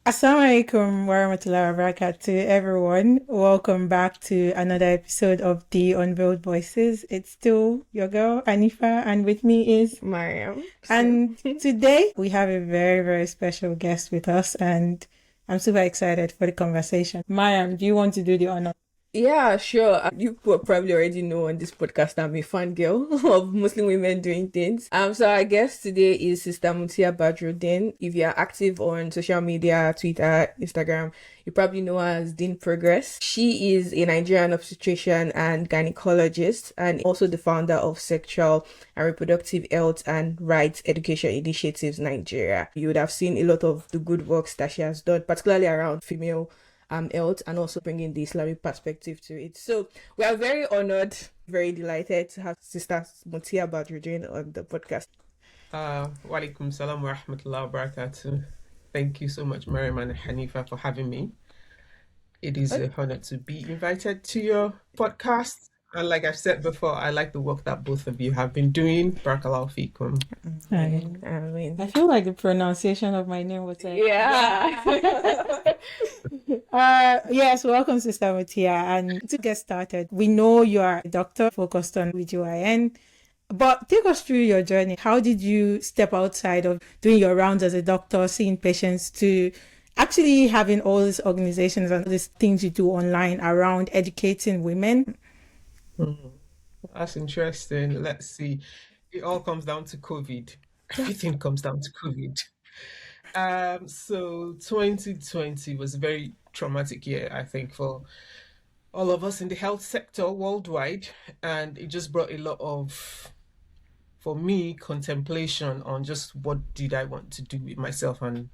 Assalamu alaikum warahmatullahi wabarakatuh, everyone. Welcome back to another episode of the Unveiled Voices. It's still your girl, Anifa, and with me is Mariam. and today we have a very, very special guest with us, and I'm super excited for the conversation. Mariam, do you want to do the honor? Yeah, sure. You probably already know on this podcast I'm a fangirl of Muslim women doing things. So our guest today is Sister Muti'ah Badruddeen. If you're active on social media, Twitter, Instagram, you probably know her as DeenProgress. She is a Nigerian obstetrician and gynecologist, and also the founder of Sexual and Reproductive Health and Rights Education Initiatives Nigeria. You would have seen a lot of the good works that she has done, particularly around female health, and also bringing the Islamic perspective to it. So we are very honored, very delighted to have Sister Muti'ah Badruddeen on the podcast. Walaikum salam wa rahmatullahi wa barakatuh. Thank you so much, Mariam and Hanifa, for having me. It is an honor to be invited to your podcast. And like I've said before, I like the work that both of you have been doing. Barakallahu fikum. I feel like the pronunciation of my name was like, Yeah. yes, welcome, Sister Muti'ah. And to get started, we know you are a doctor focused on OBGYN, but take us through your journey. How did you step outside of doing your rounds as a doctor, seeing patients, to actually having all these organizations and these things you do online around educating women? That's interesting. Let's see. It all comes down to COVID. Everything comes down to COVID. So 2020 was a very traumatic year, I think, for all of us in the health sector worldwide. And it just brought a lot of, for me, contemplation on just what did I want to do with myself and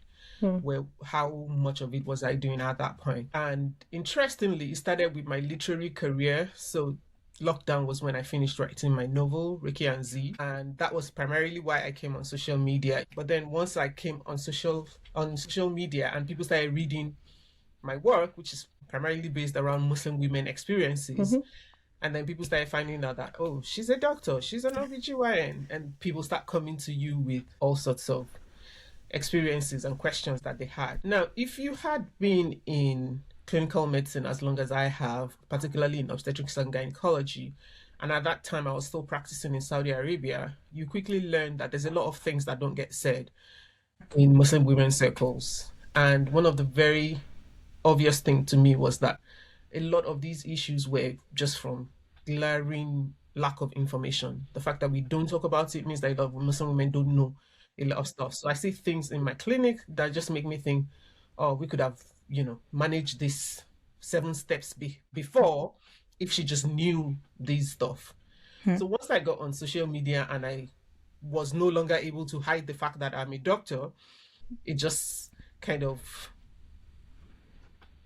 how much of it was I doing at that point. And interestingly, it started with my literary career. So lockdown was when I finished writing my novel, Ricky and Z, and that was primarily why I came on social media. But then once I came on social media and people started reading my work, which is primarily based around Muslim women experiences, and then people started finding out that, oh, she's a doctor, she's an OBGYN, and people start coming to you with all sorts of experiences and questions that they had. Now, if you had been in clinical medicine as long as I have, particularly in obstetrics and gynecology, and at that time I was still practicing in Saudi Arabia, you quickly learn that there's a lot of things that don't get said in Muslim women circles. And one of the very obvious thing to me was that a lot of these issues were just from glaring lack of information. The fact that we don't talk about it means that a lot of Muslim women don't know a lot of stuff. So I see things in my clinic that just make me think, oh, we could have manage this 7 steps before if she just knew these stuff. So once I got on social media and I was no longer able to hide the fact that I'm a doctor, it just kind of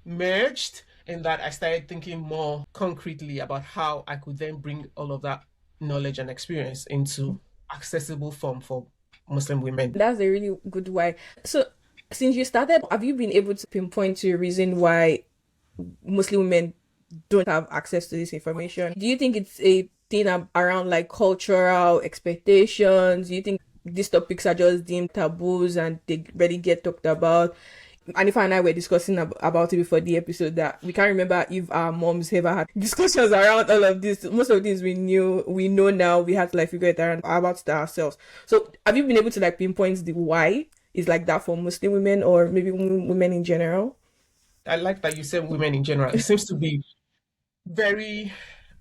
merged in that I started thinking more concretely about how I could then bring all of that knowledge and experience into accessible form for Muslim women. That's a really good why. So since you started, have you been able to pinpoint to a reason why Muslim women don't have access to this information? Do you think it's a thing around like cultural expectations? Do you think these topics are just deemed taboos and they really get talked about? Anifa and I were discussing about it before the episode that we can't remember if our moms ever had discussions around all of this. Most of these we know now. We had to like figure it out about it ourselves. So have you been able to like pinpoint the why is like that for Muslim women or maybe women in general? I like that you said women in general. It seems to be very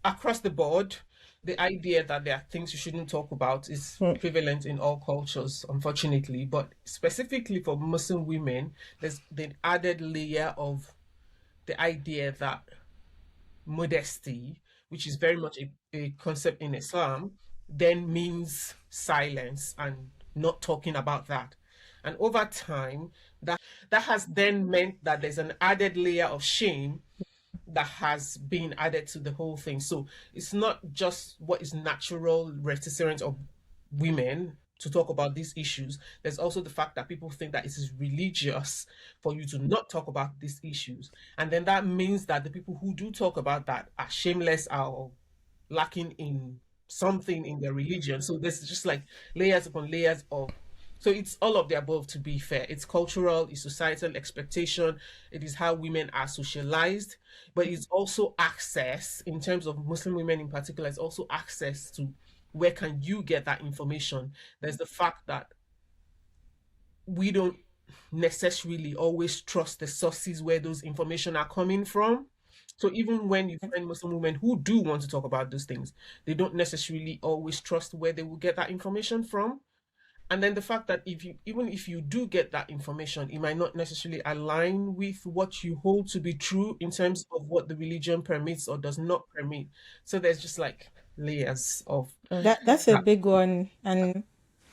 across the board. The idea that there are things you shouldn't talk about is prevalent in all cultures, unfortunately. But specifically for Muslim women, there's the added layer of the idea that modesty, which is very much a concept in Islam, then means silence and not talking about that. And over time, that has then meant that there's an added layer of shame that has been added to the whole thing. So it's not just what is natural reticence of women to talk about these issues. There's also the fact that people think that it is religious for you to not talk about these issues. And then that means that the people who do talk about that are shameless or lacking in something in their religion. So there's just like layers upon layers of So it's all of the above, to be fair. It's cultural, it's societal expectation, it is how women are socialized, but it's also access, in terms of Muslim women in particular, it's also access to where can you get that information. There's the fact that we don't necessarily always trust the sources where those information are coming from. So even when you find Muslim women who do want to talk about those things, they don't necessarily always trust where they will get that information from. And then the fact that if you even if you do get that information, it might not necessarily align with what you hold to be true in terms of what the religion permits or does not permit. So there's just like layers of That's a that. big one. And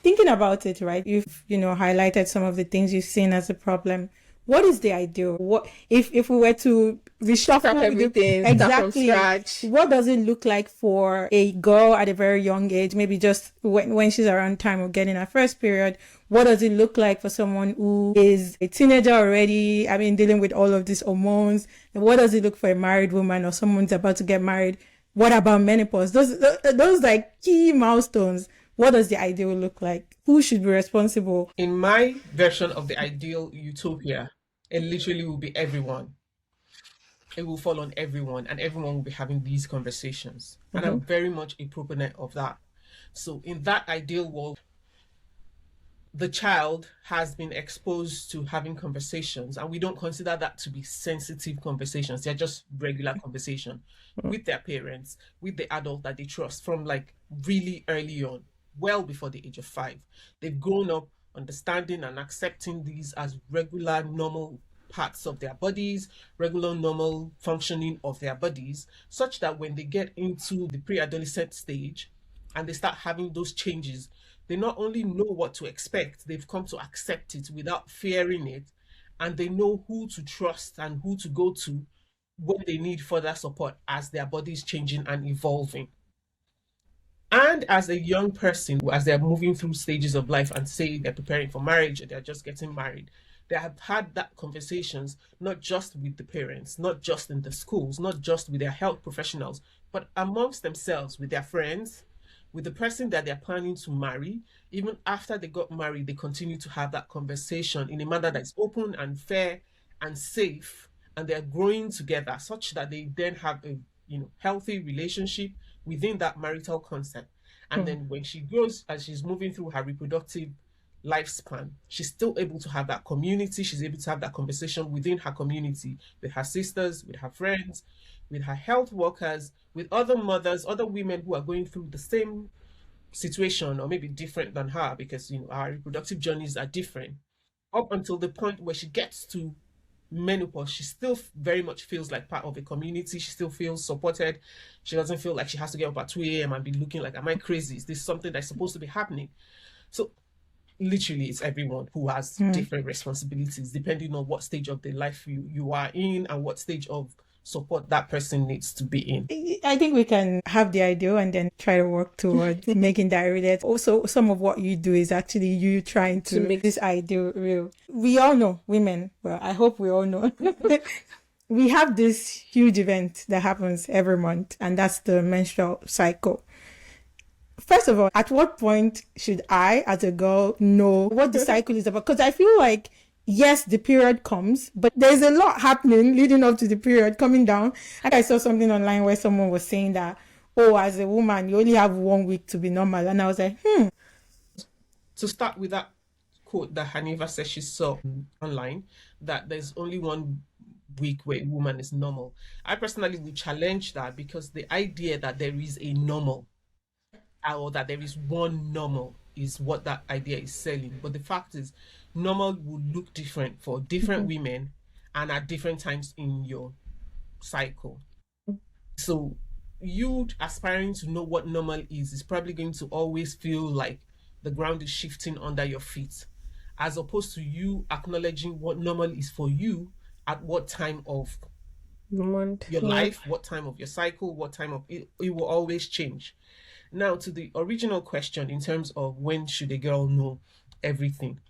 thinking about it, right? You've, highlighted some of the things you've seen as a problem. What is the ideal? What if we were to Start reshuffle everything, start from exactly scratch. what does it look like for a girl at a very young age, maybe just when she's around time of getting her first period? What does it look like for someone who is a teenager already? I mean, dealing with all of these hormones. And what does it look for a married woman or someone's about to get married? What about menopause? Those like key milestones. What does the ideal look like? Who should be responsible? In my version of the ideal utopia, it literally will be everyone. It will fall on everyone, and everyone will be having these conversations. And I'm very much a proponent of that. So in that ideal world, the child has been exposed to having conversations, and we don't consider that to be sensitive conversations. They're just regular conversation with their parents, with the adult that they trust from like really early on, well before the age of 5. They've grown up understanding and accepting these as regular, normal parts of their bodies, regular, normal functioning of their bodies, such that when they get into the pre-adolescent stage and they start having those changes, they not only know what to expect, they've come to accept it without fearing it, and they know who to trust and who to go to when they need further support as their body is changing and evolving. And as a young person, as they're moving through stages of life and say they're preparing for marriage or they're just getting married, they have had that conversations not just with the parents, not just in the schools, not just with their health professionals, but amongst themselves, with their friends, with the person that they're planning to marry. Even after they got married, they continue to have that conversation in a manner that's open and fair and safe, and they're growing together such that they then have a healthy relationship within that marital concept. And then when she grows, as she's moving through her reproductive lifespan, she's still able to have that community. She's able to have that conversation within her community, with her sisters, with her friends, with her health workers, with other mothers, other women who are going through the same situation or maybe different than her, because our reproductive journeys are different, up until the point where she gets to menopause. She still very much feels like part of a community. She still feels supported. She doesn't feel like she has to get up at 2 a.m. and be looking like, am I crazy? Is this something that's supposed to be happening? So literally, it's everyone who has different responsibilities depending on what stage of the life you are in and what stage of support that person needs to be in. I think we can have the ideal and then try to work towards making that reality. Also, some of what you do is actually you trying to make this ideal real. We all know, women, well, I hope we all know, we have this huge event that happens every month, and that's the menstrual cycle. First of all, at what point should I, as a girl, know what the cycle is about? Because I feel like, yes, the period comes, but there's a lot happening leading up to the period coming down. And I saw something online where someone was saying that, oh, as a woman, you only have 1 week to be normal. And I was like, To start with that quote that Haniva says she saw online, that there's only 1 week where a woman is normal. I personally would challenge that, because the idea that there is a normal or that there is one normal is what that idea is selling. But the fact is, normal will look different for different women and at different times in your cycle. So you aspiring to know what normal is probably going to always feel like the ground is shifting under your feet, as opposed to you acknowledging what normal is for you at what time of your life, what time of your cycle, what time of it will always change. Now, to the original question in terms of when should a girl know everything,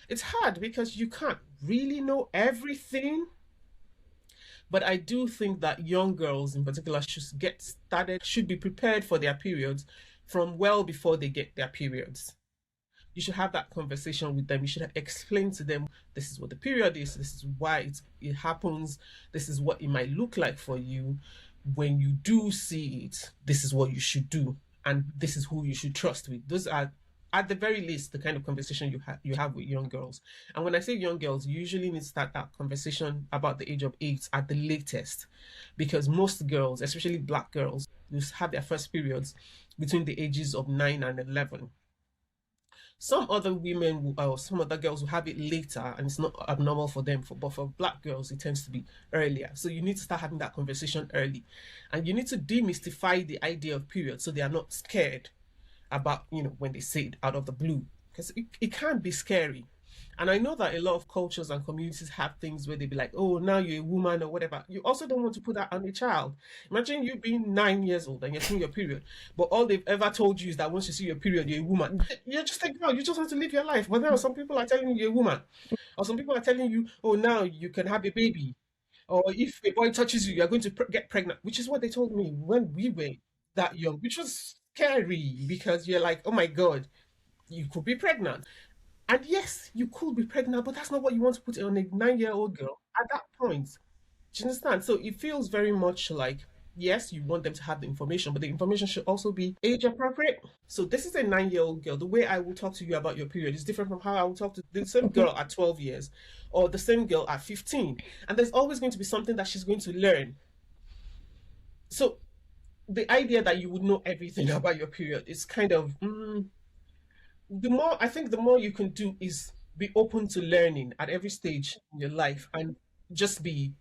it's hard because you can't really know everything. But I do think that young girls in particular should be prepared for their periods from well before they get their periods. you should have that conversation with them. You should explain to them, this is what the period is, this is why it happens, this is what it might look like for you. When you do see it, this is what you should do, and this is who you should trust with. Those are, at the very least, the kind of conversation you have with young girls. And when I say young girls, you usually need to start that conversation about the age of 8 at the latest, because most girls, especially Black girls, will have their first periods between the ages of 9 and 11. Some other women or some other girls will have it later, and it's not abnormal for them. But for Black girls, it tends to be earlier. So you need to start having that conversation early, and you need to demystify the idea of periods so they are not scared about, when they say it out of the blue, because it can be scary. And I know that a lot of cultures and communities have things where they be like, oh, now you're a woman or whatever. You also don't want to put that on a child. Imagine you being 9 years old and you're seeing your period, but all they've ever told you is that once you see your period, you're a woman. You're just like, no, you just want to live your life. But now some people are telling you you're a woman. Or some people are telling you, oh, now you can have a baby. Or if a boy touches you, you're going to get pregnant, which is what they told me when we were that young, which was scary, because you're like, oh my God, you could be pregnant. And yes, you could be pregnant, but that's not what you want to put on a 9-year-old girl at that point. Do you understand? So it feels very much like, yes, you want them to have the information, but the information should also be age appropriate. So this is a 9-year-old girl. The way I will talk to you about your period is different from how I will talk to the same girl at 12 years or the same girl at 15. And there's always going to be something that she's going to learn. So the idea that you would know everything about your period is kind of... the more you can do is be open to learning at every stage in your life, and just be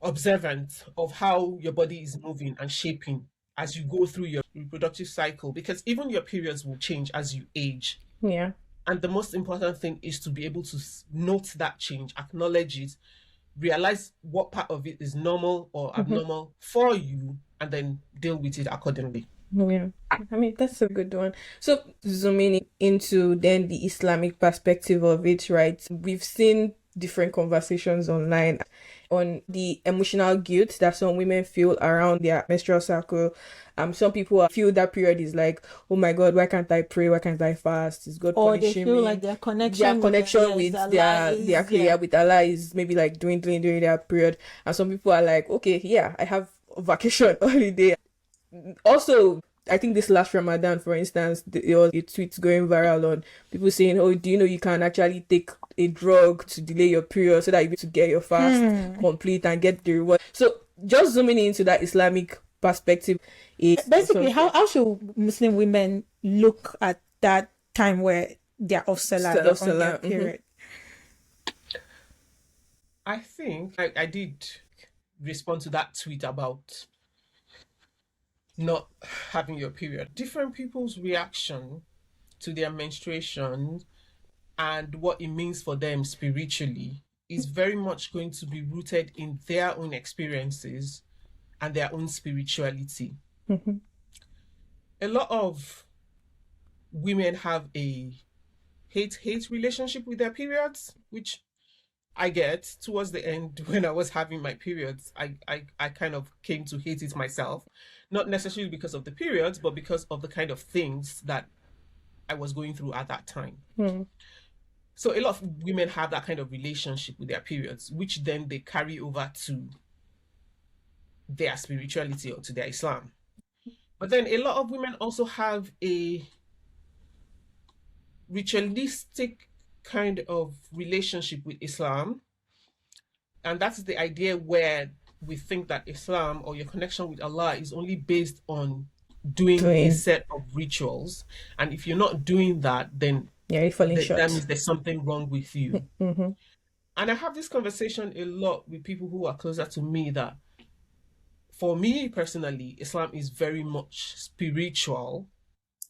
observant of how your body is moving and shaping as you go through your reproductive cycle, because even your periods will change as you age. Yeah. And the most important thing is to be able to note that change, acknowledge it, realize what part of it is normal or abnormal for you, and then deal with it accordingly. Yeah, I mean, that's a good one. So zooming into then the Islamic perspective of it, right? We've seen different conversations online on the emotional guilt that some women feel around their menstrual cycle. Some people feel that period is like, oh my God, why can't I pray? Why can't I fast? Is God Or they punishing feel me? like their connection with their career with Allah is maybe like dwindling during their period. And some people are like, okay, yeah, I have a vacation holiday. Also, I think this last Ramadan, for instance, there was a tweet going viral on people saying, oh, do you know you can actually take a drug to delay your period so that you get to get your fast complete and get the reward. So just zooming into that Islamic perspective is basically how should Muslim women look at that time where they're off salah, they're on their period? I think I did respond to that tweet about not having your period. Different people's reaction to their menstruation and what it means for them spiritually is very much going to be rooted in their own experiences and their own spirituality. A lot of women have a hate relationship with their periods, which I get. Towards the end, when I was having my periods, I kind of came to hate it myself. Not necessarily because of the periods, but because of the kind of things that I was going through at that time. So a lot of women have that kind of relationship with their periods, which then they carry over to their spirituality or to their Islam. But then a lot of women also have a ritualistic kind of relationship with Islam. And that's the idea where we think that Islam or your connection with Allah is only based on doing a set of rituals. And if you're not doing that, then that means there's something wrong with you. And I have this conversation a lot with people who are closer to me, that for me personally, Islam is very much spiritual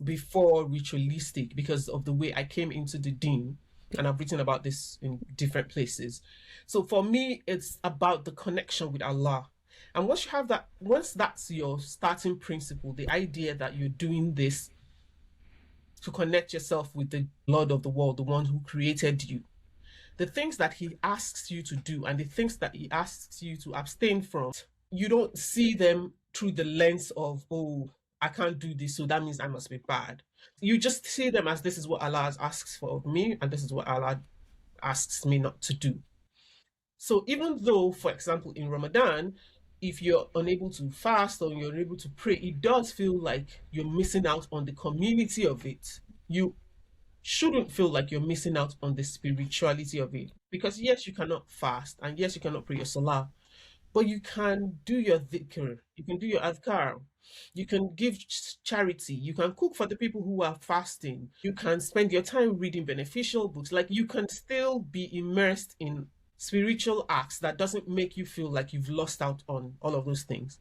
before ritualistic, because of the way I came into the deen. And I've written about this in different places. So for me, it's about the connection with Allah. And once you have that, once that's your starting principle, the idea that you're doing this to connect yourself with the Lord of the world, the one who created you, the things that he asks you to do and the things that he asks you to abstain from, you don't see them through the lens of, oh, I can't do this, so that means I must be bad. You just see them as this is what Allah asks for of me, and this is what Allah asks me not to do. So even though, for example, in Ramadan, if you're unable to fast or you're unable to pray, it does feel like you're missing out on the community of it. You shouldn't feel like you're missing out on the spirituality of it. Because yes, you cannot fast, and yes, you cannot pray your salah, but you can do your dhikr, you can do your adhkar, you can give charity, you can cook for the people who are fasting, you can spend your time reading beneficial books. Like, you can still be immersed in spiritual acts that doesn't make you feel like you've lost out on all of those things.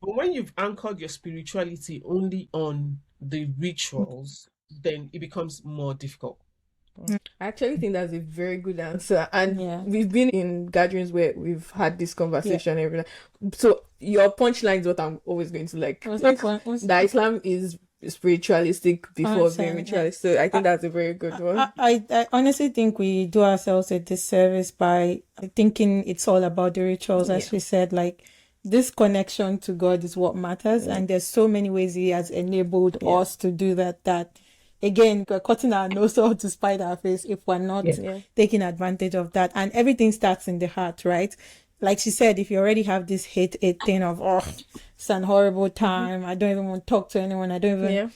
But when you've anchored your spirituality only on the rituals, then it becomes more difficult. I actually think that's a very good answer. And Yeah. we've been in gatherings where we've had this conversation every night. So your punchline is what I'm always going to like. That Islam is spiritualistic before being ritualistic. So I think that's a very good one. I honestly think we do ourselves a disservice by thinking it's all about the rituals, as we said. Like, this connection to God is what matters, and there's so many ways He has enabled us to do that again, we're cutting our nose off to spite our face if we're not taking advantage of that. And everything starts in the heart, right? Like she said, if you already have this hate thing of, oh, it's an horrible time, I don't even want to talk to anyone, I don't even...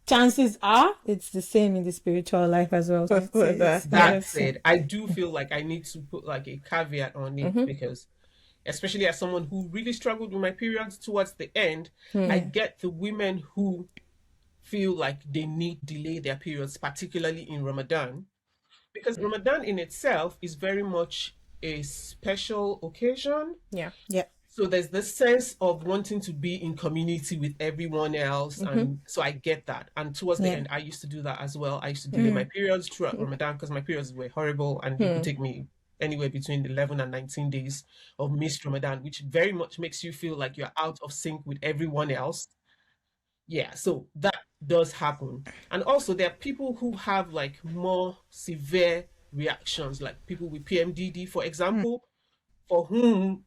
Chances are it's the same in the spiritual life as well. So that's it. I do feel like I need to put like a caveat on it, because especially as someone who really struggled with my periods towards the end, I get the women who feel like they need to delay their periods, particularly in Ramadan, because Ramadan in itself is very much a special occasion. Yeah. So there's this sense of wanting to be in community with everyone else. And so I get that. And towards the end, I used to do that as well. I used to delay my periods throughout Ramadan because my periods were horrible, and it would take me anywhere between 11 and 19 days of missed Ramadan, which very much makes you feel like you're out of sync with everyone else. Yeah, so that does happen. And also there are people who have like more severe reactions, like people with PMDD, for example, for whom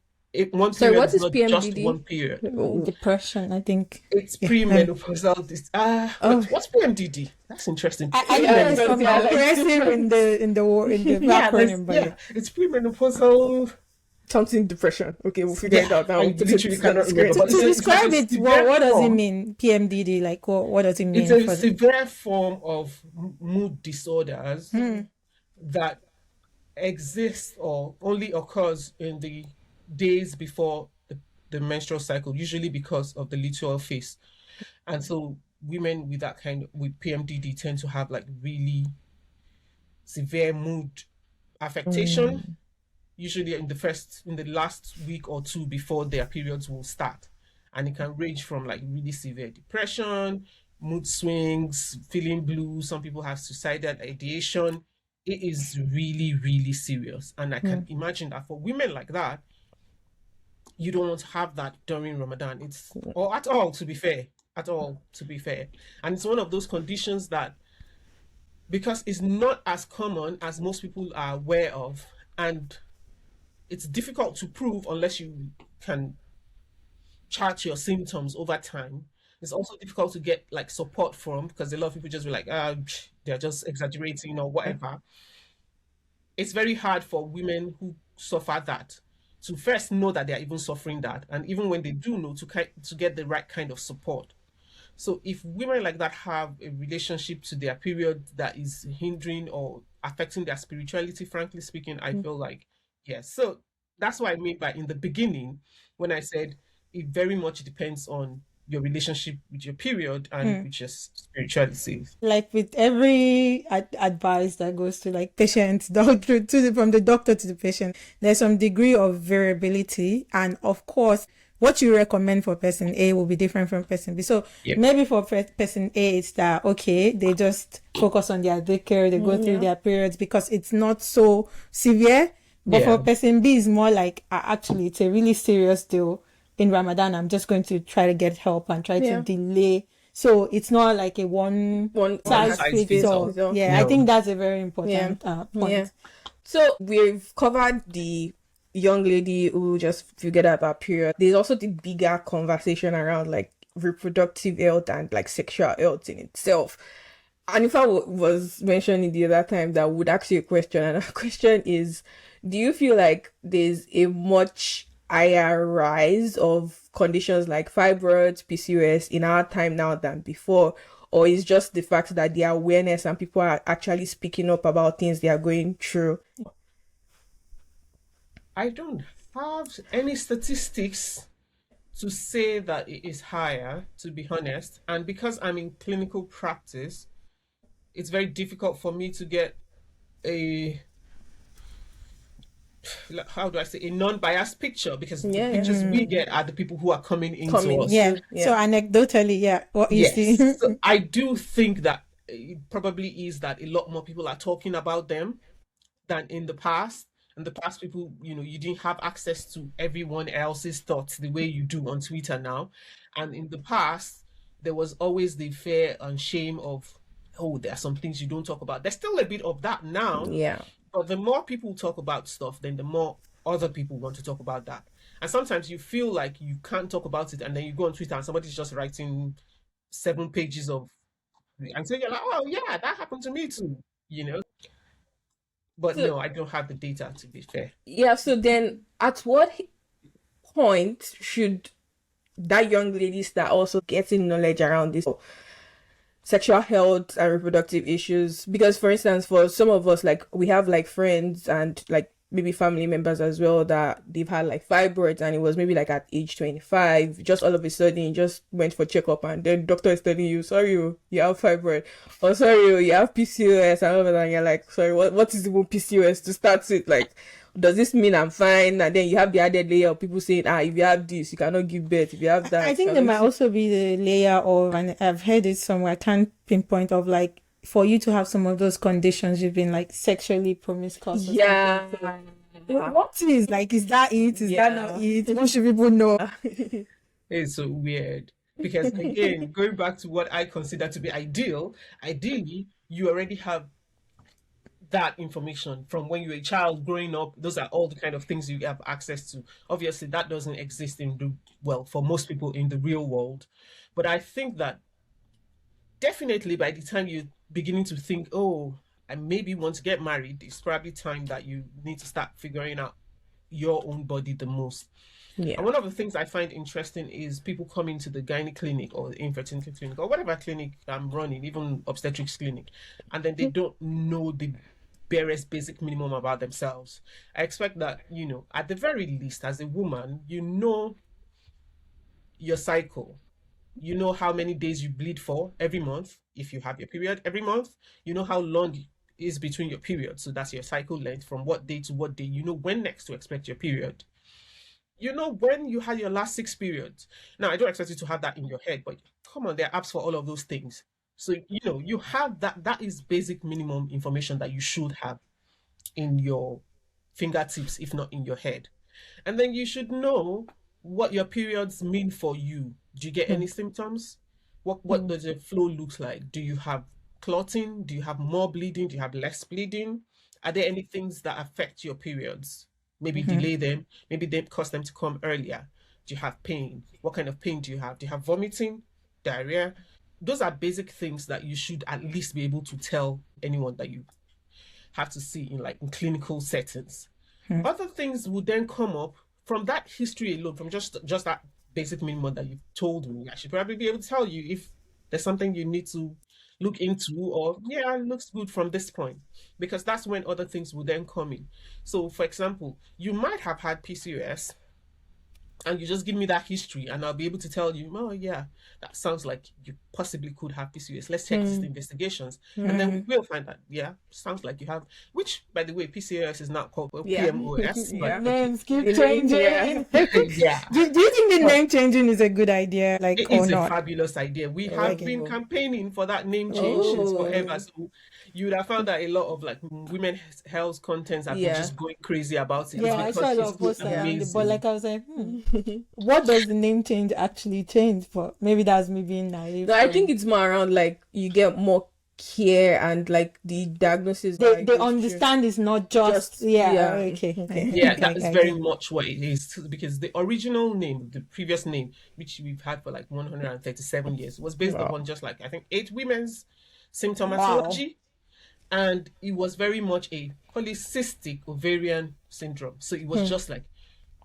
one period what is not PMDD? just one period. Depression, I think. It's premenopausal. What's PMDD? That's interesting. I know it's from aggressive in the acronym, but it's premenopausal something depression. Okay, we'll figure it out now. I literally cannot remember. To describe it, what does it mean? PMDD, like what does it mean? It's a severe form of mood disorders that exists or only occurs in the days before the menstrual cycle, usually because of the luteal phase. And so women with that with PMDD tend to have like really severe mood affectation, usually in the last week or two before their periods will start. And it can range from like really severe depression, mood swings, feeling blue. Some people have suicidal ideation. It is really, really serious. And I can imagine that for women like that, you don't want to have that during Ramadan. Or at all, to be fair. And it's one of those conditions that, because it's not as common as most people are aware of, and it's difficult to prove unless you can chart your symptoms over time. It's also difficult to get like support from, because a lot of people just be like, they're just exaggerating or whatever. It's very hard for women who suffer that to first know that they're even suffering that, and even when they do know, to get the right kind of support. So if women like that have a relationship to their period that is hindering or affecting their spirituality, frankly speaking, I feel like, yes. So that's what I mean by in the beginning, when I said it very much depends on your relationship with your period and with your spirituality. Like with every advice that goes to like patients, from the doctor to the patient, there's some degree of variability. And of course, what you recommend for person A will be different from person B. So maybe for person A, it's that, okay, they just focus on their dhikr, they go through their periods because it's not so severe. But for person B, it's more like, actually, it's a really serious deal. In Ramadan, I'm just going to try to get help and try to delay. So it's not like a one size fits all. I think that's a very important point. Yeah. So we've covered the young lady who just figured out her period. There's also the bigger conversation around like reproductive health and like sexual health in itself. And if was mentioning the other time that I would ask you a question, and our question is, do you feel like there's a much higher rise of conditions like fibroids, PCOS in our time now than before? Or is just the fact that the awareness and people are actually speaking up about things they are going through? I don't have any statistics to say that it is higher, to be honest. And because I'm in clinical practice, it's very difficult for me to get a, how do I say, a non-biased picture, because the Yeah, yeah. pictures we get are the people who are coming into Coming us. Yeah. Yeah. So anecdotally, yeah, what you see. Yes. So I do think that it probably is that a lot more people are talking about them than in the past. In the past, people, you didn't have access to everyone else's thoughts the way you do on Twitter now. And in the past, there was always the fear and shame of, oh, there are some things you don't talk about. There's still a bit of that now, Yeah. but the more people talk about stuff, then the more other people want to talk about that. And sometimes you feel like you can't talk about it, and then you go on Twitter and somebody's just writing 7 pages of, and so you're like, oh yeah, that happened to me too, you know. But So, no, I don't have the data, to be fair. yeah, so then at what point should that young lady start also getting knowledge around this sexual health and reproductive issues? Because for instance, for some of us, like we have like friends and like maybe family members as well that they've had like fibroids, and it was maybe like at age 25, just all of a sudden you just went for checkup and then doctor is telling you, sorry, you have fibroid, or sorry, you have PCOS, and all of that, and you're like, sorry, what is even PCOS to start with? Like, does this mean I'm fine? And then you have the added layer of people saying, if you have this, you cannot give birth. If you have that, I think there might also be the layer of, and I've heard it somewhere, I can't pinpoint, of like, for you to have some of those conditions, you've been like sexually promiscuous. Yeah. What is like, is that it? Is that not it? What should people know? It's so weird. Because again, going back to what I consider to be ideally, you already have that information from when you're a child growing up. Those are all the kind of things you have access to. Obviously, that doesn't exist for most people in the real world. But I think that definitely by the time you're beginning to think, oh, I maybe want to get married, it's probably time that you need to start figuring out your own body the most. Yeah. And one of the things I find interesting is people coming to the gynae clinic or the infertility clinic or whatever clinic I'm running, even obstetrics clinic, and then they don't know the barest basic minimum about themselves. I expect that, at the very least, as a woman, you know your cycle. You know how many days you bleed for every month. If you have your period every month, you know how long it is between your periods. So that's your cycle length, from what day to what day. You know when next to expect your period. You know when you had your last 6 periods. Now, I don't expect you to have that in your head, but come on, there are apps for all of those things. So, you have that. That is basic minimum information that you should have in your fingertips, if not in your head. And then you should know what your periods mean for you. Do you get any symptoms? What does your flow look like? Do you have clotting? Do you have more bleeding? Do you have less bleeding? Are there any things that affect your periods? Maybe delay them, maybe they cause them to come earlier. Do you have pain? What kind of pain do you have? Do you have vomiting, diarrhea? Those are basic things that you should at least be able to tell anyone that you have to see in clinical settings. Other things would then come up from that history alone, from just that basic minimum that you've told me. I should probably be able to tell you if there's something you need to look into, or it looks good from this point, because that's when other things will then come in. So, for example, you might have had PCOS, and you just give me that history, and I'll be able to tell you, oh yeah, that sounds like you possibly could have PCOS. Let's check these investigations, and then we will find that sounds like you have. Which, by the way, PCOS is not called PMOS. But names keep changing. Yeah. Do you think the name changing is a good idea? Like, it or is a not? fabulous idea. We have been campaigning for that name change since forever. So you would have found that a lot of women's health contents have been just going crazy about it. Yeah, I saw a lot of posts around it, but I was like, what does the name change actually change? But maybe that's me being naive. No, I think it's more around you get more care, and the diagnosis. They understand it's not just okay. Yeah, that is very much what it is, because the original name, the previous name, which we've had for 137 years, was based upon just I think 8 women's symptomatology, and it was very much a polycystic ovarian syndrome. So it was just like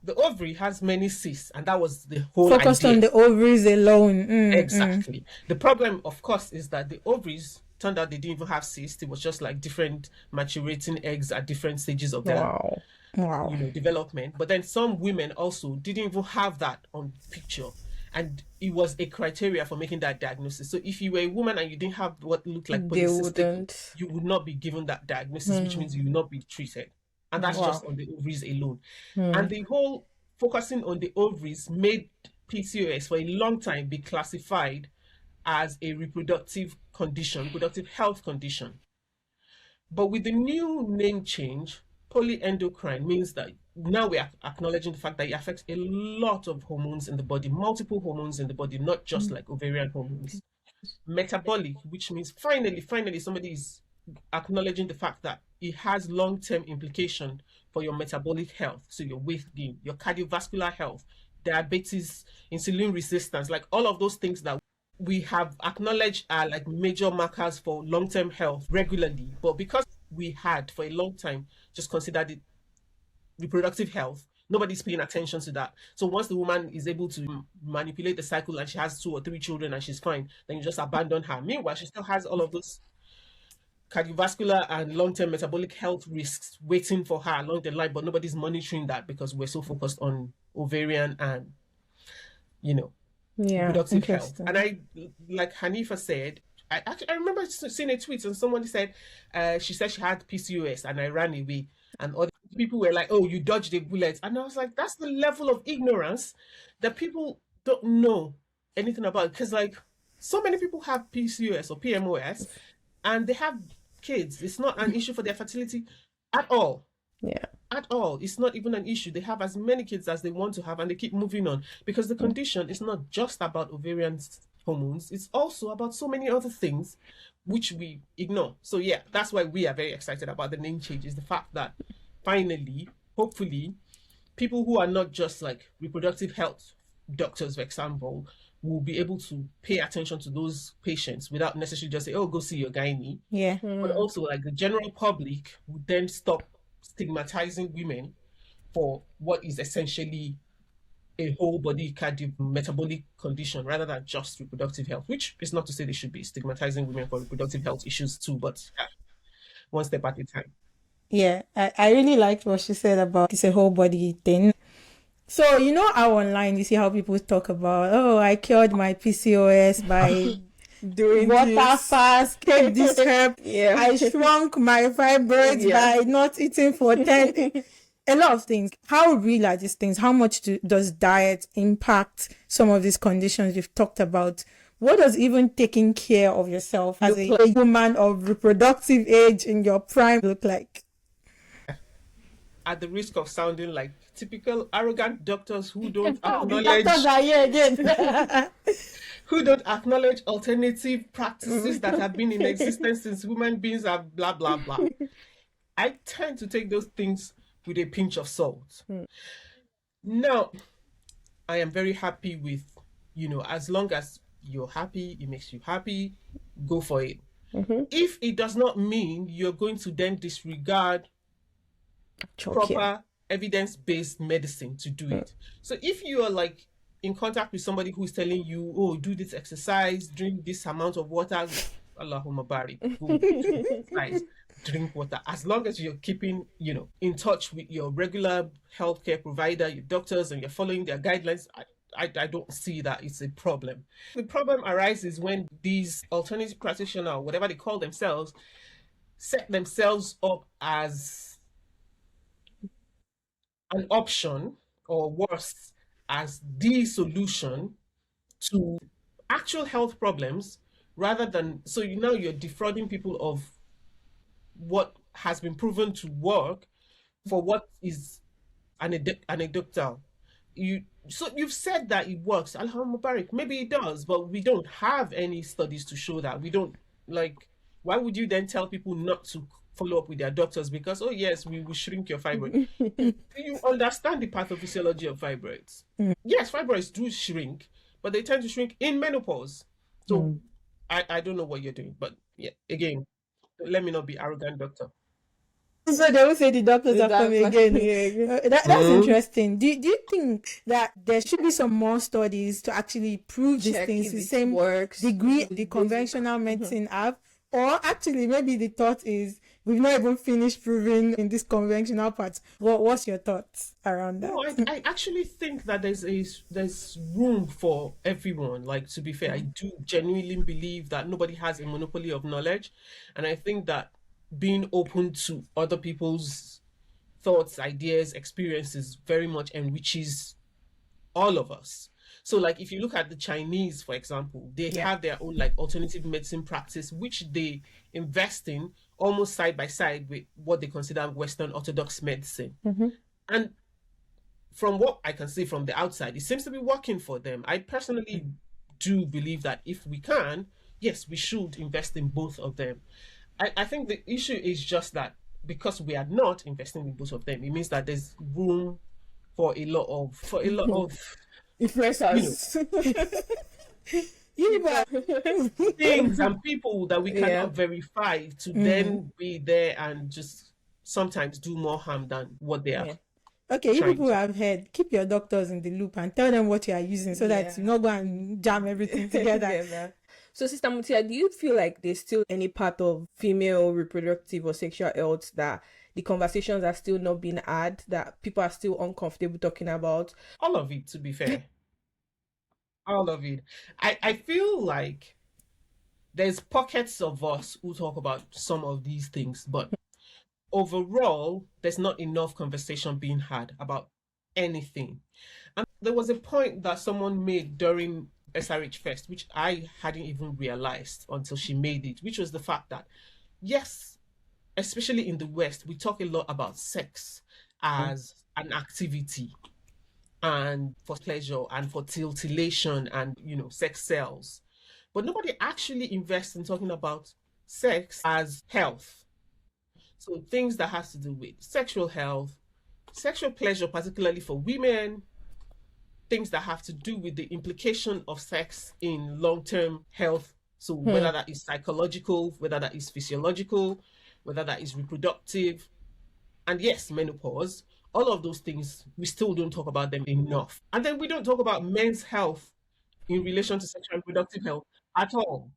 the ovary has many cysts, and that was the whole Focused idea. on the ovaries alone. Exactly. The problem, of course, is that the ovaries turned out they didn't even have cysts. It was just like different maturating eggs at different stages of their development. But then some women also didn't even have that on picture, and it was a criteria for making that diagnosis. So if you were a woman and you didn't have what looked like polycystic, you would not be given that diagnosis, which means you will not be treated. And that's just on the ovaries alone. And the whole focusing on the ovaries made PCOS for a long time be classified as a reproductive condition, reproductive health condition. But with the new name change, polyendocrine means that now we are acknowledging the fact that it affects a lot of hormones in the body, multiple hormones in the body, not just like ovarian hormones. Metabolic, which means finally somebody is acknowledging the fact that it has long-term implication for your metabolic health, so your weight gain, your cardiovascular health, diabetes, insulin resistance, like all of those things that we have acknowledged are like major markers for long-term health regularly. But because we had for a long time just considered it reproductive health, nobody's paying attention to that. So once the woman is able to manipulate the cycle and she has 2 or 3 children and she's fine, then you just abandon her. Meanwhile, she still has all of those cardiovascular and long-term metabolic health risks waiting for her along the line, but nobody's monitoring that because we're so focused on ovarian and reproductive health. And I, like Hanifa said, I remember seeing a tweet and someone said she said she had PCOS and I ran away, and other people were like, oh, you dodged a bullet. And I was like, that's the level of ignorance that people don't know anything about, because like so many people have PCOS or PMOS and they have kids. It's not an issue for their fertility at all. At all. It's not even an issue. They have as many kids as they want to have and they keep moving on, because the condition is not just about ovarian hormones. It's also about so many other things which we ignore. So yeah, that's why we are very excited about the name change, is the fact that finally, hopefully, people who are not just like reproductive health doctors, for example, will be able to pay attention to those patients without necessarily just say, oh, go see your gynae. But also like the general public would then stop stigmatizing women for what is essentially a whole body metabolic condition rather than just reproductive health, which is not to say they should be stigmatizing women for reproductive health issues too, but one step at a time. Yeah, I really liked what she said about it's a whole body thing. So, how online you see how people talk about, oh, I cured my PCOS by doing water fast, take this herb. I shrunk my fibroids by not eating for 10. A lot of things. How real are these things? How much does diet impact some of these conditions you've talked about? What does even taking care of yourself as a woman of reproductive age in your prime look like? At the risk of sounding like typical arrogant doctors who don't acknowledge Doctors are here again. who don't acknowledge alternative practices that have been in existence since human beings are blah blah blah. I tend to take those things with a pinch of salt. Now, I am very happy with, as long as you're happy, it makes you happy, go for it. If it does not mean you're going to then disregard proper evidence-based medicine to do it. So if you are like in contact with somebody who's telling you, oh, do this exercise, drink this amount of water, Allahumma barik, drink water, as long as you're keeping, in touch with your regular healthcare provider, your doctors, and you're following their guidelines, I don't see that it's a problem. The problem arises when these alternative practitioners, whatever they call themselves, set themselves up as an option, or worse, as the solution to actual health problems, rather than, so you're defrauding people of what has been proven to work for what is anecdotal. You've said that it works, Alhamdulillah Mubarak, maybe it does, but we don't have any studies to show that. We don't, why would you then tell people not to follow up with their doctors because, oh yes, we will shrink your fibroid? Do you understand the pathophysiology of fibroids? Yes, fibroids do shrink, but they tend to shrink in menopause. So I don't know what you're doing, but Yeah, again, let me not be arrogant, doctor. So they will say the doctors are coming again. Yeah. That's interesting. Do you think that there should be some more studies to actually prove these Check things if the it same works. degree The the basic. conventional medicine have? Or actually, maybe the thought is we've not even finished proving in this conventional part. What's your thoughts around that? No, I actually think that there's room for everyone. Like, to be fair, I do genuinely believe that nobody has a monopoly of knowledge, and I think that being open to other people's thoughts, ideas, experiences very much enriches all of us. So, like, if you look at the Chinese, for example, they Yeah. have their own like alternative medicine practice, which they invest in almost side by side with what they consider Western Orthodox medicine. And from what I can see from the outside, it seems to be working for them. I personally do believe that if we can, yes, we should invest in both of them. I think the issue is just that because we are not investing in both of them, it means that there's room for a lot of Influencers. things and people that we Yeah. cannot verify to then be there and just sometimes do more harm than what they are. Yeah. Okay, you Trying people to. have heard, keep your doctors in the loop and tell them what you are using so that Yeah. you not go and jam everything together. Together. So, Sister Muti'ah, do you feel like there's still any part of female reproductive or sexual health that the conversations are still not being had, that people are still uncomfortable talking about? All of it, to be fair. All of it. I feel like there's pockets of us who talk about some of these things, but overall, there's not enough conversation being had about anything. And there was a point that someone made during SRH Fest, which I hadn't even realized until she made it, which was the fact that, yes, especially in the West, we talk a lot about sex as an activity and for pleasure and for titillation and, sex sells. But nobody actually invests in talking about sex as health. So things that has to do with sexual health, sexual pleasure, particularly for women, things that have to do with the implication of sex in long-term health. So whether that is psychological, whether that is physiological, whether that is reproductive, and yes, menopause, all of those things, we still don't talk about them enough. And then we don't talk about men's health in relation to sexual and reproductive health at all.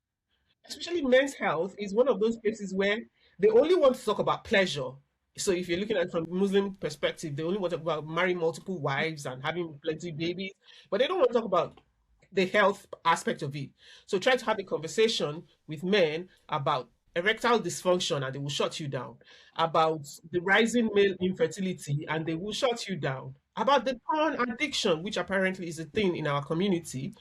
Especially men's health is one of those places where they only want to talk about pleasure. So if you're looking at it from Muslim perspective, they only want to talk about marrying multiple wives and having plenty of babies, but they don't want to talk about the health aspect of it. So try to have a conversation with men about erectile dysfunction and they will shut you down, about the rising male infertility and they will shut you down, about the porn addiction, which apparently is a thing in our community,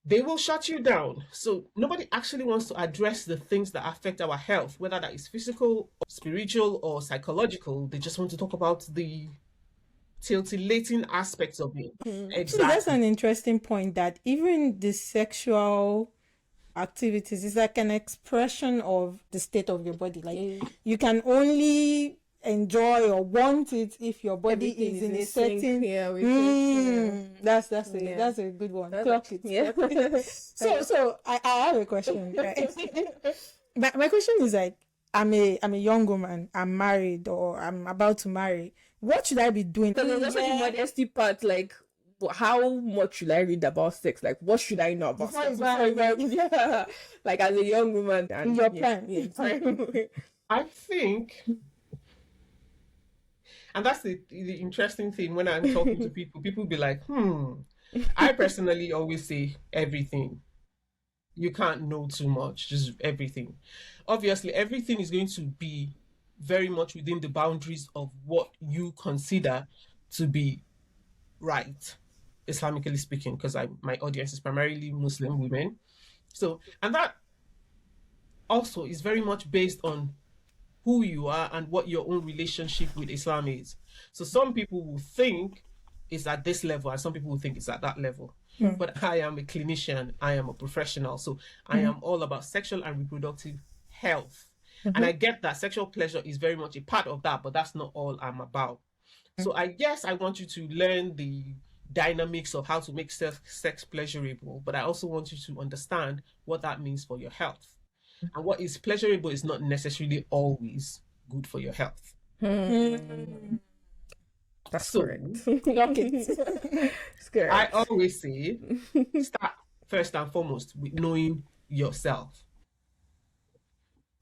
they will shut you down. So nobody actually wants to address the things that affect our health, whether that is physical, or spiritual, or psychological. They just want to talk about the titillating aspects of it. Actually, that's an interesting point that even the sexual activities is like an expression of the state of your body. Like you can only enjoy or want it if your body Everything is in a sync, certain. yeah, with it, That's Yeah. that's a good one. That's Clock it. yeah. So I have a question. Right? My question is like, I'm a young woman. I'm married or I'm about to marry. What should I be doing? So there's also the modesty part, like how much should I read about sex? Like what should I know about sex? Yeah. Like as a young woman and In your prime. I think, and that's the interesting thing when I'm talking to people be like, I personally always say everything. You can't know too much, just everything. Obviously, everything is going to be very much within the boundaries of what you consider to be right, Islamically speaking, because my audience is primarily Muslim women. So, and that also is very much based on who you are and what your own relationship with Islam is. So some people will think it's at this level and some people will think it's at that level. But I am a clinician, I am a professional, so I am all about sexual and reproductive health. And I get that sexual pleasure is very much a part of that, but that's not all I'm about. So I guess I want you to learn the dynamics of how to make sex pleasurable, but I also want you to understand what that means for your health. And what is pleasurable is not necessarily always good for your health. That's So, correct. Okay. It's correct. I always say, start first and foremost with knowing yourself.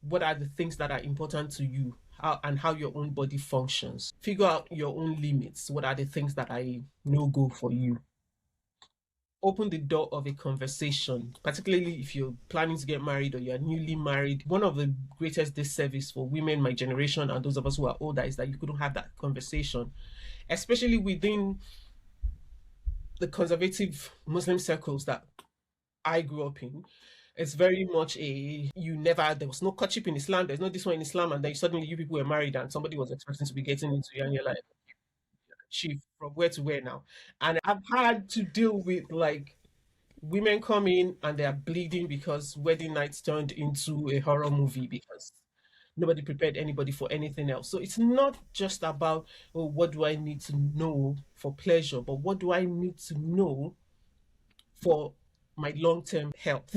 What are the things that are important to you, and how your own body functions? Figure out your own limits. What are the things that are no go for you? Open the door of a conversation, particularly if you're planning to get married or you're newly married. One of the greatest disservice for women, my generation, and those of us who are older, is that you couldn't have that conversation, especially within the conservative Muslim circles that I grew up in. It's very much there was no courtship in Islam, there's no this one in Islam, and then suddenly you people were married and somebody was expecting to be getting into you, and you're like, chief, from where to where now? And I've had to deal with like women come in and they're bleeding because wedding nights turned into a horror movie because nobody prepared anybody for anything else. So it's not just about, oh, what do I need to know for pleasure, but what do I need to know for my long-term health?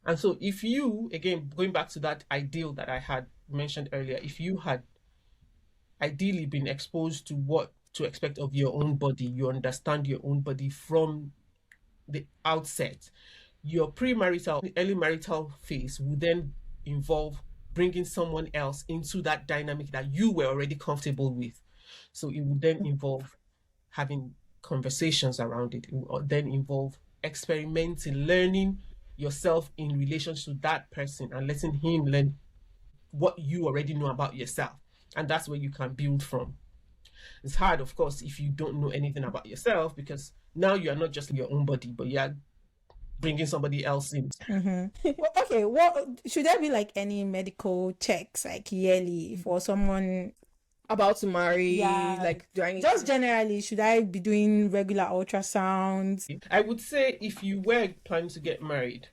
And so if you, again, going back to that ideal that I had mentioned earlier, if you had ideally been exposed to what to expect of your own body, you understand your own body from the outset, your premarital, early marital phase will then involve bringing someone else into that dynamic that you were already comfortable with. So it will then involve having conversations around it. It will then involve experimenting, learning yourself in relation to that person and letting him learn what you already know about yourself. And that's where you can build from. It's hard, of course, if you don't know anything about yourself, because now you are not just your own body, but you are bringing somebody else in. Well, okay, what should there be like any medical checks like yearly for someone About to marry, Yeah. like, do I need just generally? Should I be doing regular ultrasounds? I would say if you were planning to get married,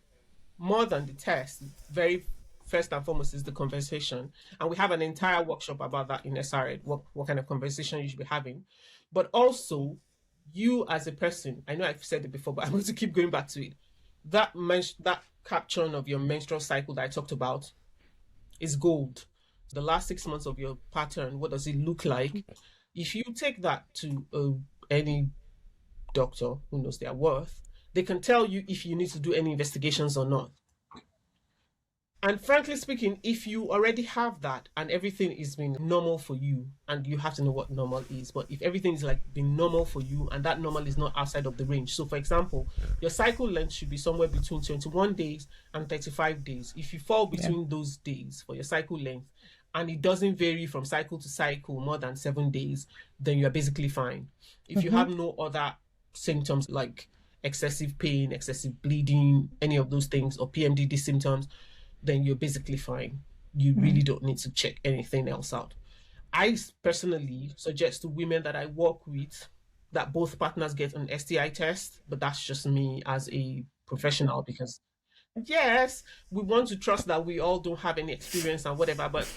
more than the test, very first and foremost is the conversation. And we have an entire workshop about that in SRED, what kind of conversation you should be having. But also, you as a person, I know I've said it before, but I'm going to keep going back to it. That caption of your menstrual cycle that I talked about is gold. The last 6 months of your pattern, what does it look like? If you take that to any doctor who knows their worth, they can tell you if you need to do any investigations or not. And frankly speaking, if you already have that and everything is been normal for you, and you have to know what normal is, but if everything is like been normal for you and that normal is not outside of the range. So for example, your cycle length should be somewhere between 21 days and 35 days. If you fall between those days for your cycle length and it doesn't vary from cycle to cycle more than 7 days, then you're basically fine. If you have no other symptoms like excessive pain, excessive bleeding, any of those things, or PMDD symptoms, then you're basically fine. You really don't need to check anything else out. I personally suggest to women that I work with that both partners get an STI test, but that's just me as a professional, because yes, we want to trust that we all don't have any experience and whatever, but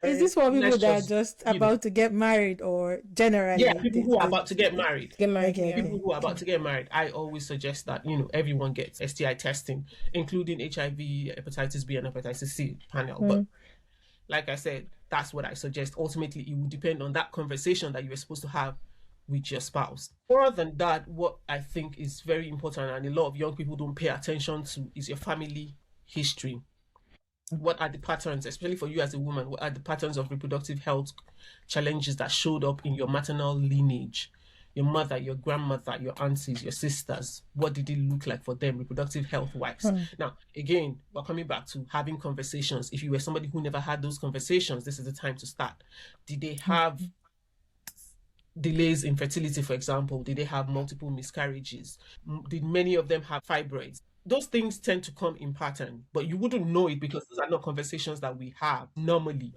Is this for people let's that are just, just you know. about to get married, or generally? Yeah, people who are about to get married. get married? Okay, Yeah. People who are about to get married, I always suggest that, everyone gets STI testing, including HIV, hepatitis B, and hepatitis C panel. But like I said, that's what I suggest. Ultimately, it will depend on that conversation that you were supposed to have with your spouse. More than that, what I think is very important and a lot of young people don't pay attention to is your family history. What are the patterns, especially for you as a woman, what are the patterns of reproductive health challenges that showed up in your maternal lineage? Your mother, your grandmother, your aunties, your sisters, what did it look like for them, reproductive health wise? Now, again, we're coming back to having conversations. If you were somebody who never had those conversations, this is the time to start. Did they have delays in fertility, for example? Did they have multiple miscarriages? Did many of them have fibroids? Those things tend to come in pattern, but you wouldn't know it because those are not conversations that we have normally.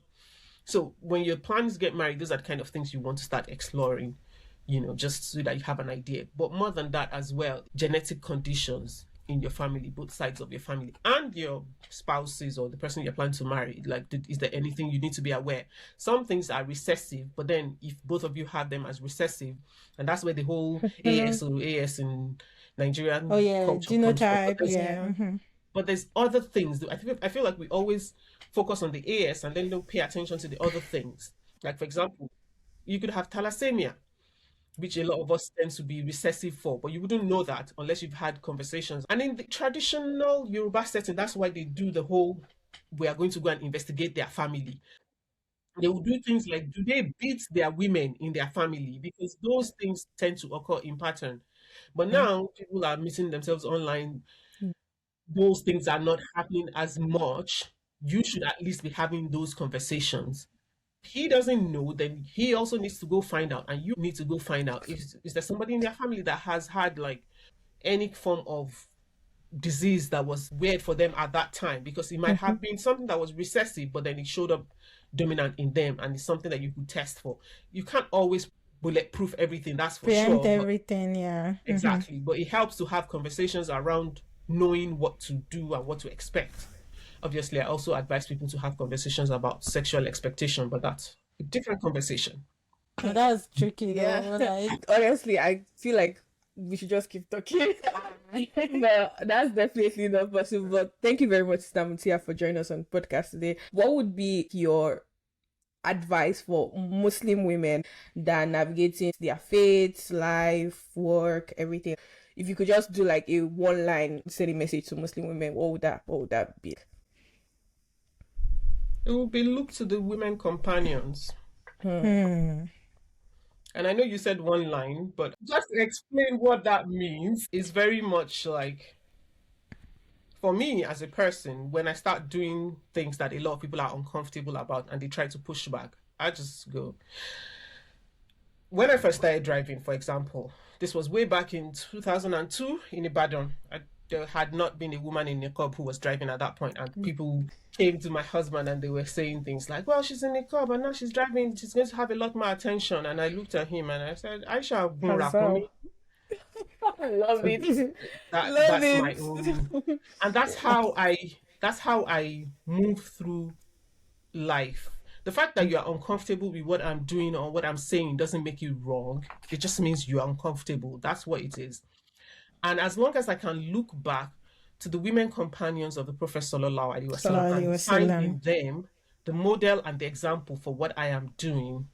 So when your plans get married, those are the kind of things you want to start exploring, just so that you have an idea. But more than that as well, genetic conditions in your family, both sides of your family, and your spouses or the person you're planning to marry. Like, is there anything you need to be aware? Some things are recessive, but then if both of you have them as recessive, and that's where the whole AS or AS in Nigerian Oh yeah, culture genotype. comes from. Yeah. But there's other things. I feel like we always focus on the AS and then don't pay attention to the other things. Like, for example, you could have thalassemia, which a lot of us tend to be recessive for, but you wouldn't know that unless you've had conversations. And in the traditional Yoruba setting, that's why they do the whole, we are going to go and investigate their family. They will do things like, do they beat their women in their family? Because those things tend to occur in pattern. But now people are meeting themselves online. Those things are not happening as much. You should at least be having those conversations. He doesn't know, then he also needs to go find out, and you need to go find out, is there somebody in their family that has had like any form of disease that was weird for them at that time, because it might have been something that was recessive, but then it showed up dominant in them, and it's something that you could test for. You can't always bulletproof everything, that's for Preempt sure. everything, yeah. Exactly. But it helps to have conversations around knowing what to do and what to expect. Obviously, I also advise people to have conversations about sexual expectation, but that's a different conversation. That's tricky, though. Yeah. Like, Honestly, I feel like we should just keep talking. No, that's definitely not possible. But thank you very much, Sister Muti'ah, for joining us on the podcast today. What would be your advice for Muslim women that are navigating their faith, life, work, everything? If you could just do like a one line sending message to Muslim women, what would that be? It will be look to the women companions. hmm. And I know you said one line, but just to explain what that means is very much like, for me as a person, when I start doing things that a lot of people are uncomfortable about and they try to push back, I just go. When I first started driving, for example, this was way back in 2002 in Ibadan. There had not been a woman in niqab who was driving at that point, and people came to my husband and they were saying things like, well, she's in niqab and now she's driving, she's going to have a lot more attention. And I looked at him and I said, Aisha, I love it. that's my own, and that's how I move through life. The fact that you are uncomfortable with what I'm doing or what I'm saying doesn't make you wrong. It just means you're uncomfortable. That's what it is. And as long as I can look back to the women companions of the Prophet Sallallahu Alaihi Wasallam and find in them the model and the example for what I am doing,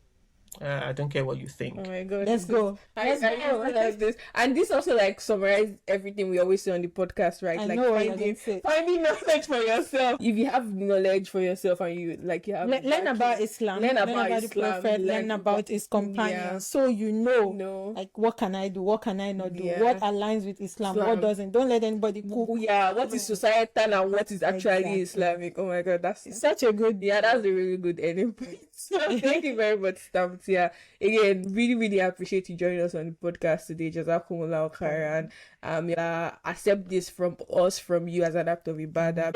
I don't care what you think. Oh my God. Let's go. I like this. And this also like summarizes everything we always say on the podcast, right? I like know what you're going to say. finding knowledge for yourself. If you have knowledge for yourself and you have learn about Islam, learn about the Prophet, learn about his companions, so you know, like, what can I do, what can I not do, what aligns with Islam, what doesn't. Don't let anybody cook. What is societal and what is actually Islamic. Oh my God, that's such a good, that's a really good ending point. So thank you very much, Muti'ah. Again, really, really appreciate you joining us on the podcast today. Jazakumullahu khairan. Accept this from us, from you, as an act of ibadah.